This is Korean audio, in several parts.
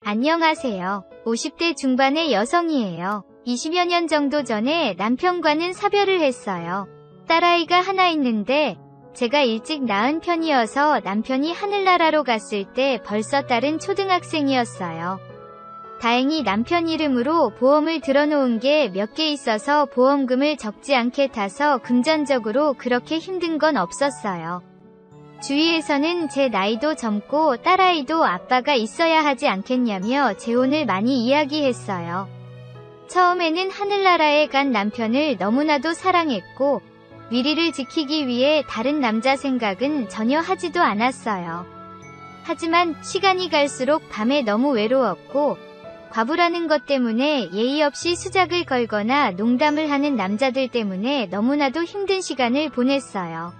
안녕하세요. 50대 중반의 여성이에요. 20여 년 정도 전에 남편과는 사별을 했어요. 딸아이가 하나 있는데 제가 일찍 낳은 편이어서 남편이 하늘나라로 갔을 때 벌써 딸은 초등학생이었어요. 다행히 남편 이름으로 보험을 들어놓은 게 몇 개 있어서 보험금을 적지 않게 타서 금전적으로 그렇게 힘든 건 없었어요. 주위에서는 제 나이도 젊고 딸아이도 아빠가 있어야 하지 않겠냐며 재혼을 많이 이야기했어요. 처음에는 하늘나라에 간 남편을 너무나도 사랑했고 위리를 지키기 위해 다른 남자 생각은 전혀 하지도 않았어요. 하지만 시간이 갈수록 밤에 너무 외로웠고 과부라는 것 때문에 예의 없이 수작을 걸거나 농담을 하는 남자들 때문에 너무나도 힘든 시간을 보냈어요.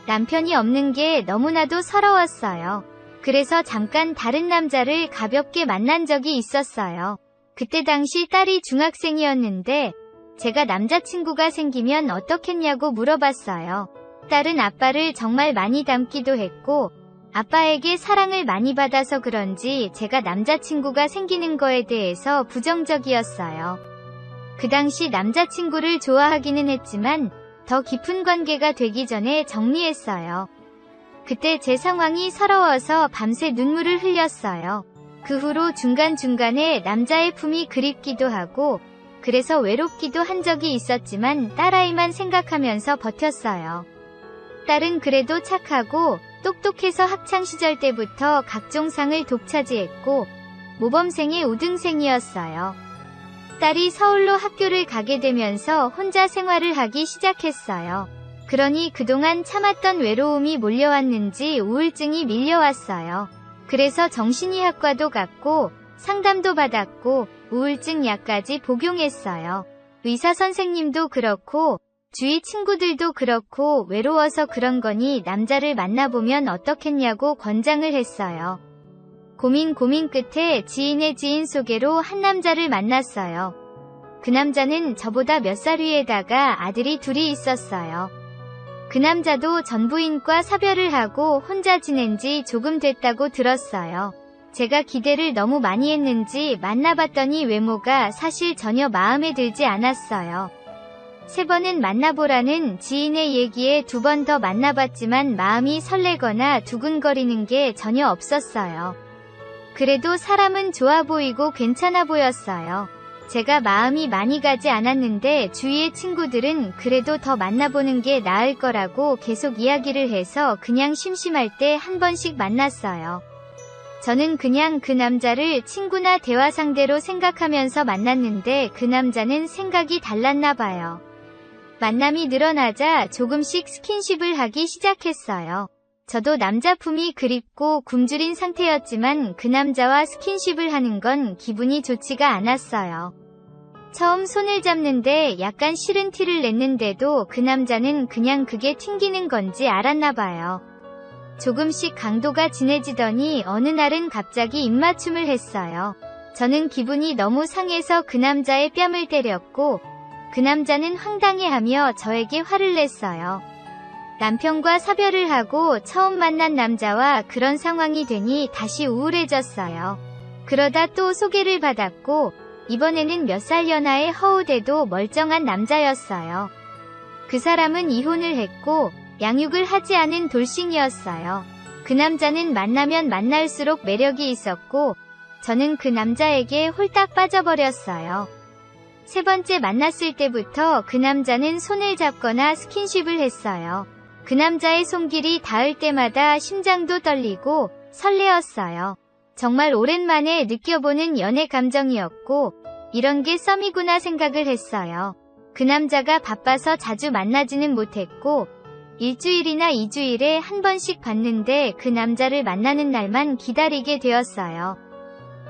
남편이 없는 게 너무나도 서러웠어요. 그래서 잠깐 다른 남자를 가볍게 만난 적이 있었어요. 그때 당시 딸이 중학생이었는데 제가 남자친구가 생기면 어떻겠냐고 물어봤어요. 딸은 아빠를 정말 많이 닮기도 했고 아빠에게 사랑을 많이 받아서 그런지 제가 남자친구가 생기는 거에 대해서 부정적이었어요. 그 당시 남자친구를 좋아하기는 했지만 더 깊은 관계가 되기 전에 정리했어요. 그때 제 상황이 서러워서 밤새 눈물을 흘렸어요. 그 후로 중간중간에 남자의 품이 그립기도 하고 그래서 외롭기도 한 적이 있었지만 딸아이만 생각하면서 버텼어요. 딸은 그래도 착하고 똑똑해서 학창시절 때부터 각종 상을 독차지했고 모범생의 우등생이었어요. 딸이 서울로 학교를 가게 되면서 혼자 생활을 하기 시작했어요. 그러니 그동안 참았던 외로움이 몰려왔는지 우울증이 밀려왔어요. 그래서 정신의학과도 갔고 상담도 받았고 우울증 약까지 복용했어요. 의사 선생님도 그렇고 주위 친구들도 그렇고 외로워서 그런 거니 남자를 만나보면 어떻겠냐고 권장을 했어요. 고민 끝에 지인의 지인 소개로 한 남자를 만났어요. 그 남자는 저보다 몇 살 위에다가 아들이 둘이 있었어요. 그 남자도 전부인과 사별을 하고 혼자 지낸 지 조금 됐다고 들었어요. 제가 기대를 너무 많이 했는지 만나봤더니 외모가 사실 전혀 마음에 들지 않았어요. 3번은 만나보라는 지인의 얘기에 2번 더 만나봤지만 마음이 설레거나 두근거리는 게 전혀 없었어요. 그래도 사람은 좋아 보이고 괜찮아 보였어요. 제가 마음이 많이 가지 않았는데 주위의 친구들은 그래도 더 만나보는 게 나을 거라고 계속 이야기를 해서 그냥 심심할 때 한 번씩 만났어요. 저는 그냥 그 남자를 친구나 대화 상대로 생각하면서 만났는데 그 남자는 생각이 달랐나 봐요. 만남이 늘어나자 조금씩 스킨십을 하기 시작했어요. 저도 남자 품이 그립고 굶주린 상태였지만 그 남자와 스킨십을 하는 건 기분이 좋지가 않았어요. 처음 손을 잡는데 약간 싫은 티를 냈는데도 그 남자는 그냥 그게 튕기는 건지 알았나 봐요. 조금씩 강도가 진해지더니 어느 날은 갑자기 입맞춤을 했어요. 저는 기분이 너무 상해서 그 남자의 뺨을 때렸고 그 남자는 황당해하며 저에게 화를 냈어요. 남편과 사별을 하고 처음 만난 남자와 그런 상황이 되니 다시 우울해졌어요. 그러다 또 소개를 받았고 이번에는 몇 살 연하의 허우대도 멀쩡한 남자였어요. 그 사람은 이혼을 했고 양육을 하지 않은 돌싱이었어요. 그 남자는 만나면 만날수록 매력이 있었고 저는 그 남자에게 홀딱 빠져버렸어요. 3번째 만났을 때부터 그 남자는 손을 잡거나 스킨십을 했어요. 그 남자의 손길이 닿을 때마다 심장도 떨리고 설레었어요. 정말 오랜만에 느껴보는 연애 감정이었고 이런 게 썸이구나 생각을 했어요. 그 남자가 바빠서 자주 만나지는 못했고 1주일이나 2주일에 한 번씩 봤는데 그 남자를 만나는 날만 기다리게 되었어요.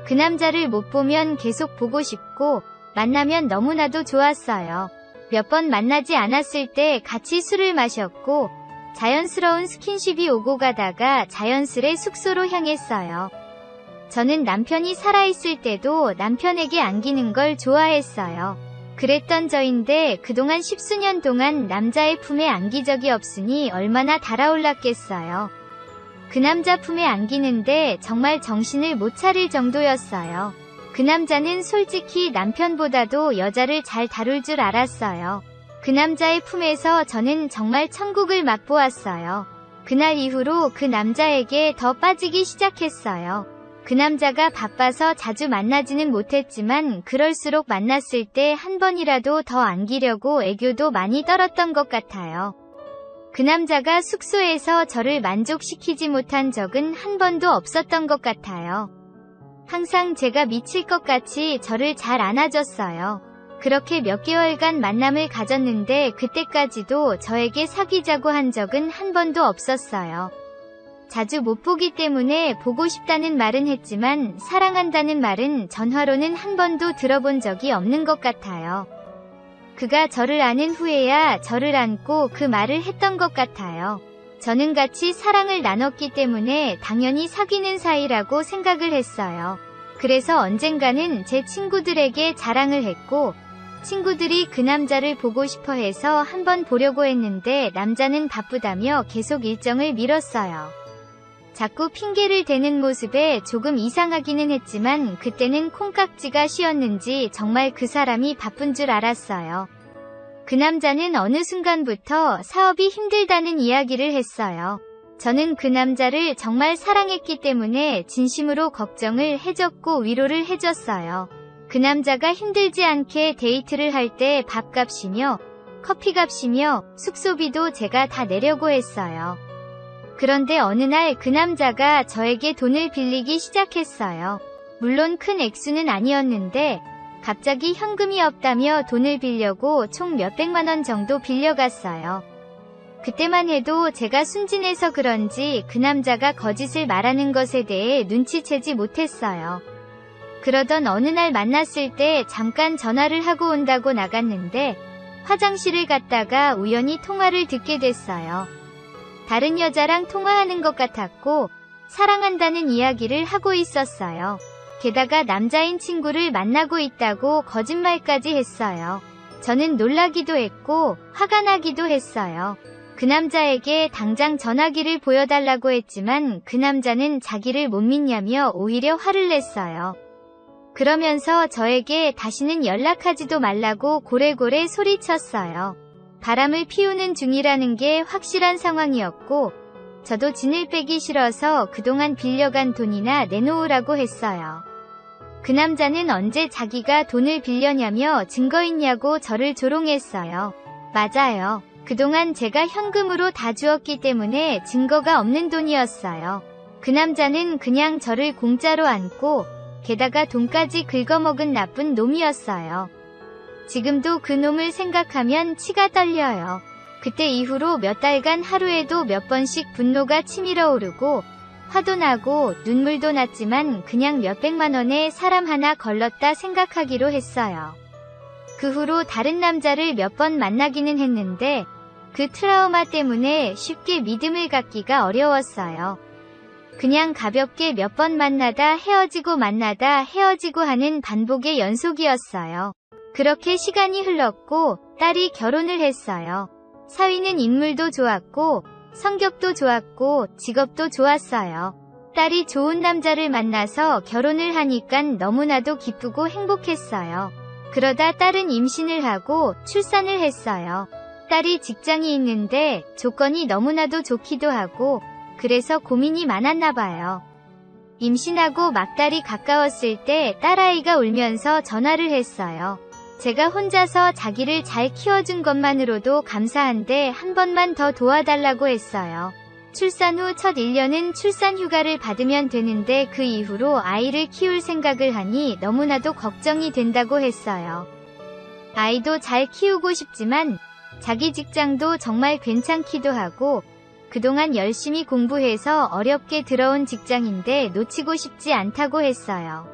그 남자를 못 보면 계속 보고 싶고 만나면 너무나도 좋았어요. 몇 번 만나지 않았을 때 같이 술을 마셨고 자연스러운 스킨십이 오고 가다가 자연스레 숙소로 향했어요. 저는 남편이 살아있을 때도 남편에게 안기는 걸 좋아했어요. 그랬던 저인데 그동안 10수년 동안 남자의 품에 안기 적이 없으니 얼마나 달아올랐겠어요. 그 남자 품에 안기는데 정말 정신을 못 차릴 정도였어요. 그 남자는 솔직히 남편보다도 여자를 잘 다룰 줄 알았어요. 그 남자의 품에서 저는 정말 천국을 맛보았어요. 그날 이후로 그 남자에게 더 빠지기 시작했어요. 그 남자가 바빠서 자주 만나지는 못했지만 그럴수록 만났을 때 한 번이라도 더 안기려고 애교도 많이 떨었던 것 같아요. 그 남자가 숙소에서 저를 만족시키지 못한 적은 한 번도 없었던 것 같아요. 항상 제가 미칠 것 같이 저를 잘 안아줬어요. 그렇게 몇 개월간 만남을 가졌는데 그때까지도 저에게 사귀자고 한 적은 한 번도 없었어요. 자주 못 보기 때문에 보고 싶다는 말은 했지만 사랑한다는 말은 전화로는 한 번도 들어본 적이 없는 것 같아요. 그가 저를 아는 후에야 저를 안고 그 말을 했던 것 같아요. 저는 같이 사랑을 나눴기 때문에 당연히 사귀는 사이라고 생각을 했어요. 그래서 언젠가는 제 친구들에게 자랑을 했고 친구들이 그 남자를 보고 싶어 해서 한번 보려고 했는데 남자는 바쁘다며 계속 일정을 미뤘어요. 자꾸 핑계를 대는 모습에 조금 이상하기는 했지만 그때는 콩깍지가 씌었는지 정말 그 사람이 바쁜 줄 알았어요. 그 남자는 어느 순간부터 사업이 힘들다는 이야기를 했어요. 저는 그 남자를 정말 사랑했기 때문에 진심으로 걱정을 해줬고 위로를 해줬어요. 그 남자가 힘들지 않게 데이트를 할 때 밥값이며 커피값이며 숙소비도 제가 다 내려고 했어요. 그런데 어느 날 그 남자가 저에게 돈을 빌리기 시작했어요. 물론 큰 액수는 아니었는데 갑자기 현금이 없다며 돈을 빌려고 총 몇백만 원 정도 빌려갔어요. 그때만 해도 제가 순진해서 그런지 그 남자가 거짓을 말하는 것에 대해 눈치채지 못했어요. 그러던 어느 날 만났을 때 잠깐 전화를 하고 온다고 나갔는데 화장실을 갔다가 우연히 통화를 듣게 됐어요. 다른 여자랑 통화하는 것 같았고 사랑한다는 이야기를 하고 있었어요. 게다가 남자인 친구를 만나고 있다고 거짓말까지 했어요. 저는 놀라기도 했고 화가 나기도 했어요. 그 남자에게 당장 전화기를 보여달라고 했지만 그 남자는 자기를 못 믿냐며 오히려 화를 냈어요. 그러면서 저에게 다시는 연락하지도 말라고 고래고래 소리쳤어요. 바람을 피우는 중이라는 게 확실한 상황이었고 저도 진을 빼기 싫어서 그동안 빌려간 돈이나 내놓으라고 했어요. 그 남자는 언제 자기가 돈을 빌려냐며 증거 있냐고 저를 조롱했어요. 맞아요. 그동안 제가 현금으로 다 주었기 때문에 증거가 없는 돈이었어요. 그 남자는 그냥 저를 공짜로 안고 게다가 돈까지 긁어먹은 나쁜 놈이었어요. 지금도 그 놈을 생각하면 치가 떨려요. 그때 이후로 몇 달간 하루에도 몇 번씩 분노가 치밀어 오르고 화도 나고 눈물도 났지만 그냥 몇백만 원에 사람 하나 걸렀다 생각하기로 했어요. 그 후로 다른 남자를 몇 번 만나기는 했는데 그 트라우마 때문에 쉽게 믿음을 갖기가 어려웠어요. 그냥 가볍게 몇 번 만나다 헤어지고 만나다 헤어지고 하는 반복의 연속이었어요. 그렇게 시간이 흘렀고 딸이 결혼을 했어요. 사위는 인물도 좋았고 성격도 좋았고 직업도 좋았어요. 딸이 좋은 남자를 만나서 결혼을 하니깐 너무나도 기쁘고 행복했어요. 그러다 딸은 임신을 하고 출산을 했어요. 딸이 직장이 있는데 조건이 너무나도 좋기도 하고 그래서 고민이 많았나 봐요. 임신하고 막달이 가까웠을 때 딸아이가 울면서 전화를 했어요. 제가 혼자서 자기를 잘 키워준 것만으로도 감사한데 한 번만 더 도와달라고 했어요. 출산 후 첫 1년은 출산 휴가를 받으면 되는데 그 이후로 아이를 키울 생각을 하니 너무나도 걱정이 된다고 했어요. 아이도 잘 키우고 싶지만 자기 직장도 정말 괜찮기도 하고 그동안 열심히 공부해서 어렵게 들어온 직장인데 놓치고 싶지 않다고 했어요.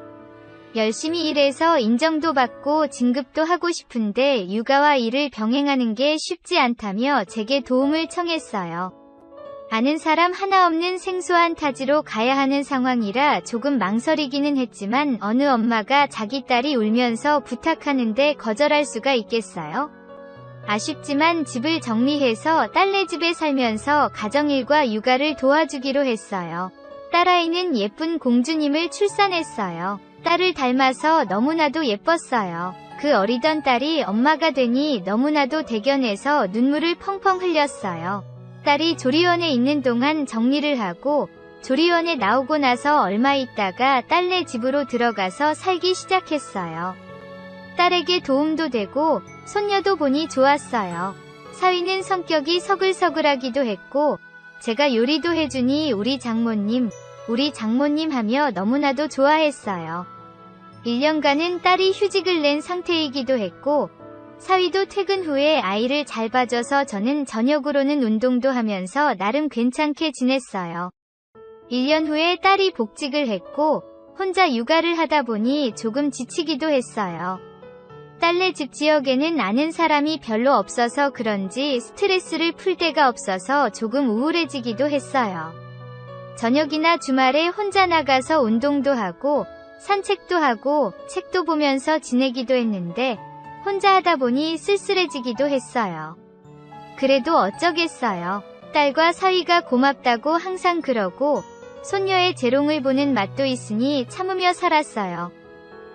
열심히 일해서 인정도 받고 진급도 하고 싶은데 육아와 일을 병행하는 게 쉽지 않다며 제게 도움을 청했어요. 아는 사람 하나 없는 생소한 타지로 가야 하는 상황이라 조금 망설이기는 했지만 어느 엄마가 자기 딸이 울면서 부탁하는데 거절할 수가 있겠어요? 아쉽지만 집을 정리해서 딸네 집에 살면서 가정일과 육아를 도와주기로 했어요. 딸아이는 예쁜 공주님을 출산했어요. 딸을 닮아서 너무나도 예뻤어요. 그 어리던 딸이 엄마가 되니 너무나도 대견해서 눈물을 펑펑 흘렸어요. 딸이 조리원에 있는 동안 정리를 하고 조리원에 나오고 나서 얼마 있다가 딸네 집으로 들어가서 살기 시작했어요. 딸에게 도움도 되고 손녀도 보니 좋았어요. 사위는 성격이 서글서글하기도 했고 제가 요리도 해주니 우리 장모님 하며 너무나도 좋아했어요. 1년간은 딸이 휴직을 낸 상태이기도 했고 사위도 퇴근 후에 아이를 잘 봐줘서 저는 저녁으로는 운동도 하면서 나름 괜찮게 지냈어요. 1년 후에 딸이 복직을 했고 혼자 육아를 하다 보니 조금 지치기도 했어요. 딸네 집 지역에는 아는 사람이 별로 없어서 그런지 스트레스를 풀 데가 없어서 조금 우울해지기도 했어요. 저녁이나 주말에 혼자 나가서 운동도 하고 산책도 하고 책도 보면서 지내기도 했는데 혼자 하다 보니 쓸쓸해지기도 했어요. 그래도 어쩌겠어요. 딸과 사위가 고맙다고 항상 그러고 손녀의 재롱을 보는 맛도 있으니 참으며 살았어요.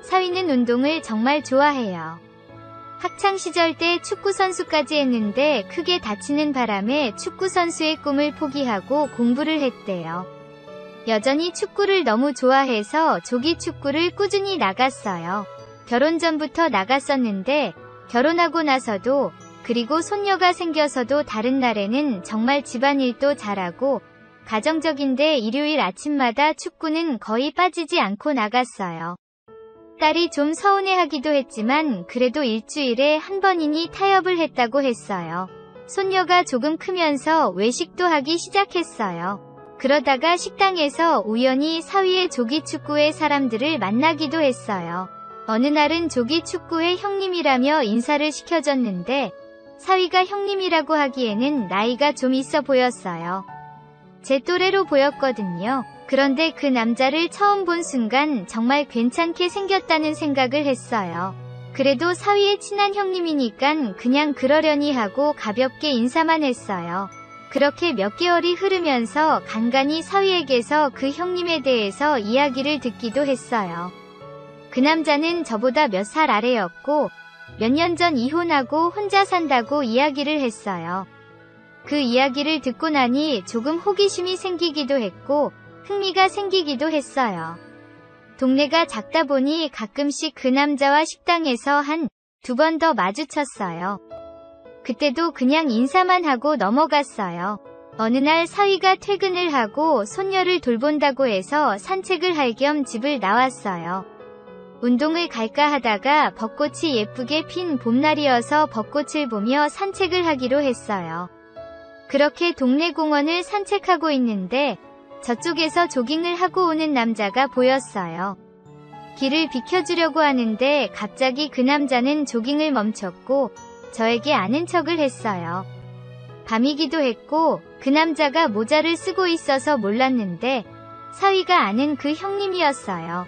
사위는 운동을 정말 좋아해요. 학창시절 때 축구선수까지 했는데 크게 다치는 바람에 축구선수의 꿈을 포기하고 공부를 했대요. 여전히 축구를 너무 좋아해서 조기축구를 꾸준히 나갔어요. 결혼 전부터 나갔었는데 결혼하고 나서도 그리고 손녀가 생겨서도 다른 날에는 정말 집안일도 잘하고 가정적인데 일요일 아침마다 축구는 거의 빠지지 않고 나갔어요. 딸이 좀 서운해하기도 했지만 그래도 일주일에 한 번이니 타협을 했다고 했어요. 손녀가 조금 크면서 외식도 하기 시작했어요. 그러다가 식당에서 우연히 사위의 조기축구회 사람들을 만나기도 했어요. 어느 날은 조기축구회 형님이라며 인사를 시켜줬는데 사위가 형님이라고 하기에는 나이가 좀 있어 보였어요. 제 또래로 보였거든요. 그런데 그 남자를 처음 본 순간 정말 괜찮게 생겼다는 생각을 했어요. 그래도 사위의 친한 형님이니깐 그냥 그러려니 하고 가볍게 인사만 했어요. 그렇게 몇 개월이 흐르면서 간간히 사위에게서 그 형님에 대해서 이야기를 듣기도 했어요. 그 남자는 저보다 몇 살 아래였고 몇 년 전 이혼하고 혼자 산다고 이야기를 했어요. 그 이야기를 듣고 나니 조금 호기심이 생기기도 했고 흥미가 생기기도 했어요. 동네가 작다 보니 가끔씩 그 남자와 식당에서 한 두 번 더 마주쳤어요. 그때도 그냥 인사만 하고 넘어갔어요. 어느 날 사위가 퇴근을 하고 손녀를 돌본다고 해서 산책을 할 겸 집을 나왔어요. 운동을 갈까 하다가 벚꽃이 예쁘게 핀 봄날이어서 벚꽃을 보며 산책을 하기로 했어요. 그렇게 동네 공원을 산책하고 있는데 저쪽에서 조깅을 하고 오는 남자가 보였어요. 길을 비켜주려고 하는데 갑자기 그 남자는 조깅을 멈췄고 저에게 아는 척을 했어요. 밤이기도 했고 그 남자가 모자를 쓰고 있어서 몰랐는데 사위가 아는 그 형님이었어요.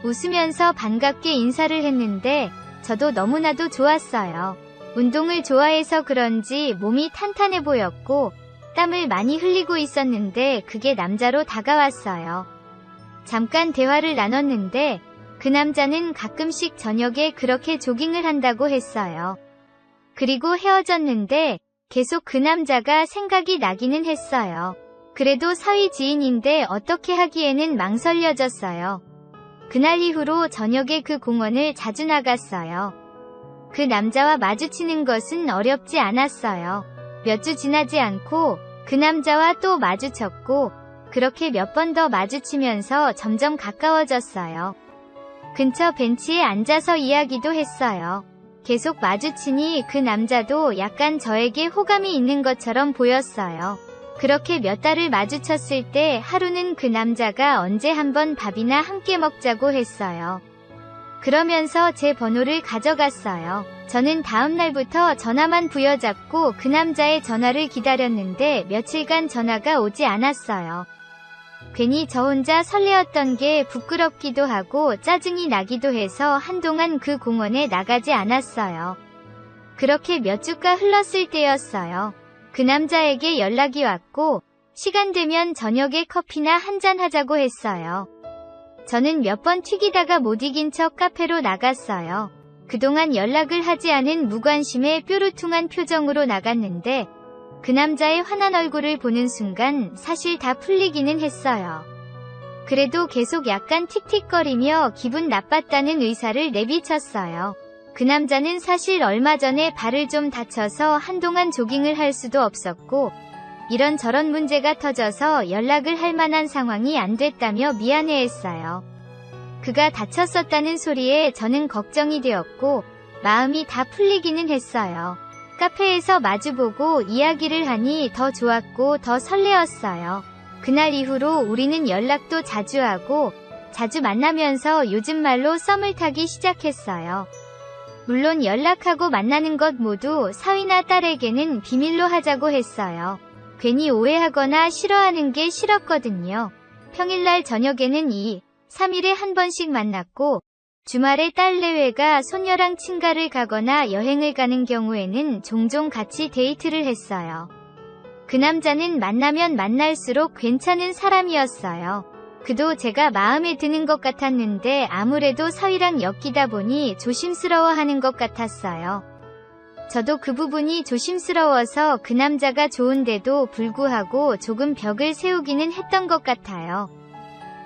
웃으면서 반갑게 인사를 했는데 저도 너무나도 좋았어요. 운동을 좋아해서 그런지 몸이 탄탄해 보였고 땀을 많이 흘리고 있었는데 그게 남자로 다가왔어요. 잠깐 대화를 나눴는데 그 남자는 가끔씩 저녁에 그렇게 조깅을 한다고 했어요. 그리고 헤어졌는데 계속 그 남자가 생각이 나기는 했어요. 그래도 사위 지인인데 어떻게 하기에는 망설여졌어요. 그날 이후로 저녁에 그 공원을 자주 나갔어요. 그 남자와 마주치는 것은 어렵지 않았어요. 몇 주 지나지 않고 그 남자와 또 마주쳤고 그렇게 몇 번 더 마주치면서 점점 가까워졌어요. 근처 벤치에 앉아서 이야기도 했어요. 계속 마주치니 그 남자도 약간 저에게 호감이 있는 것처럼 보였어요. 그렇게 몇 달을 마주쳤을 때 하루는 그 남자가 언제 한번 밥이나 함께 먹자고 했어요. 그러면서 제 번호를 가져갔어요. 저는 다음 날부터 전화만 부여잡고 그 남자의 전화를 기다렸는데 며칠간 전화가 오지 않았어요. 괜히 저 혼자 설레었던 게 부끄럽기도 하고 짜증이 나기도 해서 한동안 그 공원에 나가지 않았어요. 그렇게 몇 주가 흘렀을 때였어요. 그 남자에게 연락이 왔고 시간 되면 저녁에 커피나 한잔 하자고 했어요. 저는 몇 번 튀기다가 못 이긴 척 카페로 나갔어요. 그동안 연락을 하지 않은 무관심에 뾰루퉁한 표정으로 나갔는데 그 남자의 환한 얼굴을 보는 순간 사실 다 풀리기는 했어요. 그래도 계속 약간 틱틱거리며 기분 나빴다는 의사를 내비쳤어요. 그 남자는 사실 얼마 전에 발을 좀 다쳐서 한동안 조깅을 할 수도 없었고 이런저런 문제가 터져서 연락을 할 만한 상황이 안 됐다며 미안해했어요. 그가 다쳤었다는 소리에 저는 걱정이 되었고 마음이 다 풀리기는 했어요. 카페에서 마주보고 이야기를 하니 더 좋았고 더 설레었어요. 그날 이후로 우리는 연락도 자주 하고 자주 만나면서 요즘 말로 썸을 타기 시작했어요. 물론 연락하고 만나는 것 모두 사위나 딸에게는 비밀로 하자고 했어요. 괜히 오해하거나 싫어하는 게 싫었거든요. 평일날 저녁에는 2, 3일에 한 번씩 만났고 주말에 딸 내외가 손녀랑 친가를 가거나 여행을 가는 경우에는 종종 같이 데이트를 했어요. 그 남자는 만나면 만날수록 괜찮은 사람이었어요. 그도 제가 마음에 드는 것 같았는데 아무래도 사위랑 엮이다 보니 조심스러워하는 것 같았어요. 저도 그 부분이 조심스러워서 그 남자가 좋은데도 불구하고 조금 벽을 세우기는 했던 것 같아요.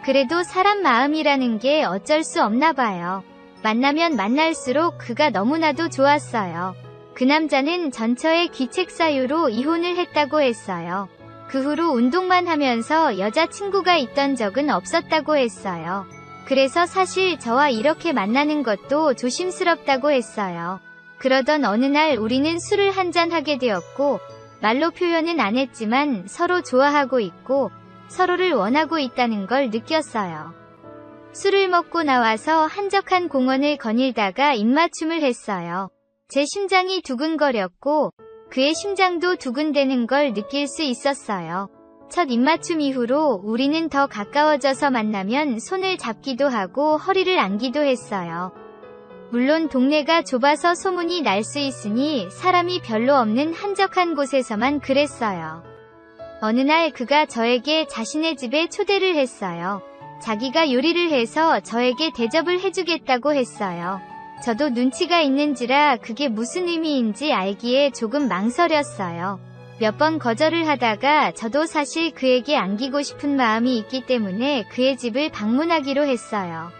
그래도 사람 마음이라는 게 어쩔 수 없나 봐요. 만나면 만날수록 그가 너무나도 좋았어요. 그 남자는 전처의 귀책 사유로 이혼을 했다고 했어요. 그 후로 운동만 하면서 여자친구가 있던 적은 없었다고 했어요. 그래서 사실 저와 이렇게 만나는 것도 조심스럽다고 했어요. 그러던 어느 날 우리는 술을 한잔 하게 되었고 말로 표현은 안 했지만 서로 좋아하고 있고 서로를 원하고 있다는 걸 느꼈어요. 술을 먹고 나와서 한적한 공원을 거닐다가 입맞춤을 했어요. 제 심장이 두근거렸고 그의 심장도 두근대는 걸 느낄 수 있었어요. 첫 입맞춤 이후로 우리는 더 가까워져서 만나면 손을 잡기도 하고 허리를 안기도 했어요. 물론 동네가 좁아서 소문이 날 수 있으니 사람이 별로 없는 한적한 곳에서만 그랬어요. 어느 날 그가 저에게 자신의 집에 초대를 했어요. 자기가 요리를 해서 저에게 대접을 해주겠다고 했어요. 저도 눈치가 있는지라 그게 무슨 의미인지 알기에 조금 망설였어요. 몇 번 거절을 하다가 저도 사실 그에게 안기고 싶은 마음이 있기 때문에 그의 집을 방문하기로 했어요.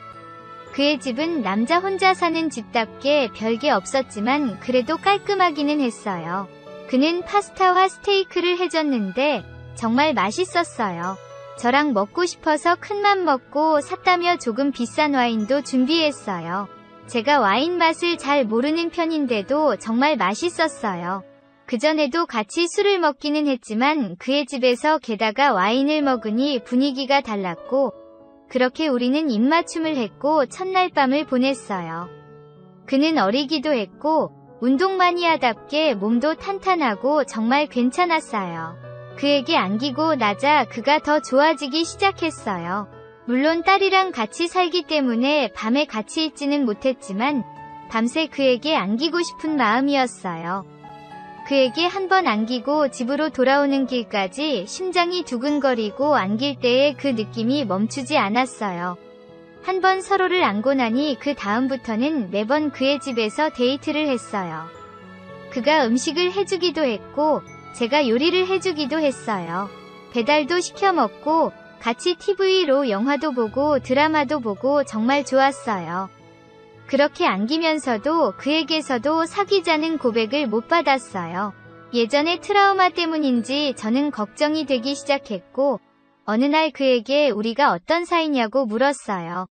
그의 집은 남자 혼자 사는 집답게 별게 없었지만 그래도 깔끔하기는 했어요. 그는 파스타와 스테이크를 해줬는데 정말 맛있었어요. 저랑 먹고 싶어서 큰맘 먹고 샀다며 조금 비싼 와인도 준비했어요. 제가 와인 맛을 잘 모르는 편인데도 정말 맛있었어요. 그전에도 같이 술을 먹기는 했지만 그의 집에서 게다가 와인을 먹으니 분위기가 달랐고 그렇게 우리는 입맞춤을 했고 첫날 밤을 보냈어요. 그는 어리기도 했고 운동 마니아답게 몸도 탄탄하고 정말 괜찮았어요. 그에게 안기고 나자 그가 더 좋아지기 시작했어요. 물론 딸이랑 같이 살기 때문에 밤에 같이 있지는 못했지만 밤새 그에게 안기고 싶은 마음이었어요. 그에게 한 번 안기고 집으로 돌아오는 길까지 심장이 두근거리고 안길 때의 그 느낌이 멈추지 않았어요. 한 번 서로를 안고 나니 그 다음부터는 매번 그의 집에서 데이트를 했어요. 그가 음식을 해주기도 했고 제가 요리를 해주기도 했어요. 배달도 시켜 먹고 같이 TV로 영화도 보고 드라마도 보고 정말 좋았어요. 그렇게 안기면서도 그에게서도 사귀자는 고백을 못 받았어요. 예전의 트라우마 때문인지 저는 걱정이 되기 시작했고 어느 날 그에게 우리가 어떤 사이냐고 물었어요.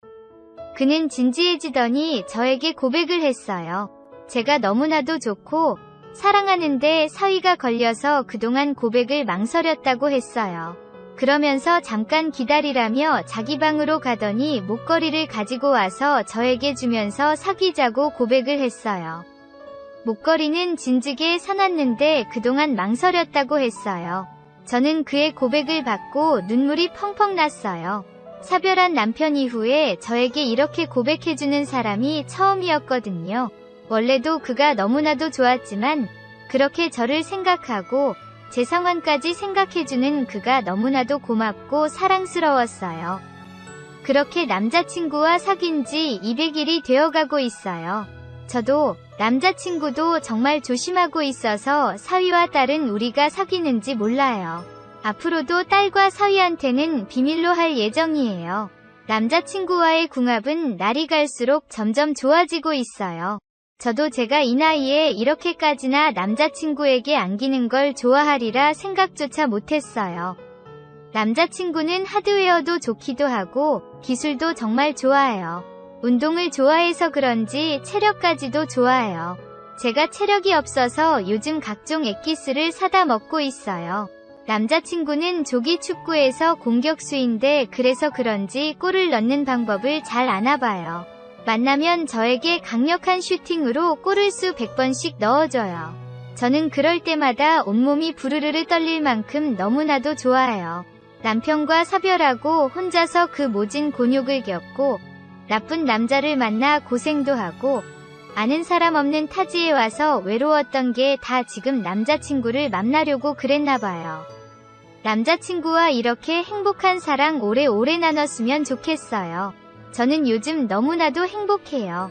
그는 진지해지더니 저에게 고백을 했어요. 제가 너무나도 좋고 사랑하는데 사위가 걸려서 그동안 고백을 망설였다고 했어요. 그러면서 잠깐 기다리라며 자기 방으로 가더니 목걸이를 가지고 와서 저에게 주면서 사귀자고 고백을 했어요. 목걸이는 진즉에 사놨는데 그동안 망설였다고 했어요. 저는 그의 고백을 받고 눈물이 펑펑 났어요. 사별한 남편 이후에 저에게 이렇게 고백해주는 사람이 처음이었거든요. 원래도 그가 너무나도 좋았지만 그렇게 저를 생각하고 제 상황까지 생각해주는 그가 너무나도 고맙고 사랑스러웠어요. 그렇게 남자친구와 사귄 지 200일이 되어가고 있어요. 저도 남자친구도 정말 조심하고 있어서 사위와 딸은 우리가 사귀는지 몰라요. 앞으로도 딸과 사위한테는 비밀로 할 예정이에요. 남자친구와의 궁합은 날이 갈수록 점점 좋아지고 있어요. 저도 제가 이 나이에 이렇게까지나 남자친구에게 안기는 걸 좋아하리라 생각조차 못했어요. 남자친구는 하드웨어도 좋기도 하고 기술도 정말 좋아해요. 운동을 좋아해서 그런지 체력까지도 좋아해요. 제가 체력이 없어서 요즘 각종 엑기스를 사다 먹고 있어요. 남자친구는 조기 축구에서 공격수인데 그래서 그런지 골을 넣는 방법을 잘 아나 봐요. 만나면 저에게 강력한 슈팅으로 골을 수 100번씩 넣어줘요. 저는 그럴 때마다 온몸이 부르르르 떨릴 만큼 너무나도 좋아해요. 남편과 사별하고 혼자서 그 모진 곤욕을 겪고 나쁜 남자를 만나 고생도 하고 아는 사람 없는 타지에 와서 외로웠던 게 다 지금 남자친구를 만나려고 그랬나 봐요. 남자친구와 이렇게 행복한 사랑 오래오래 나눴으면 좋겠어요. 저는 요즘 너무나도 행복해요.